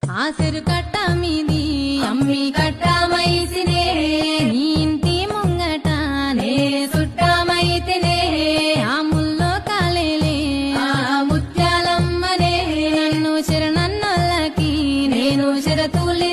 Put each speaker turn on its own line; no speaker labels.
ఆసరు కట్ట మీది అమ్మి కట్టమైసినే నీ ఇంటి ముంగట నే సుట్టమైతినే ఆ ముల్లో కాలేలే ఆ ముత్యాలమ్మనే నన్ను శరణన్నల్లకి నేను శరతులే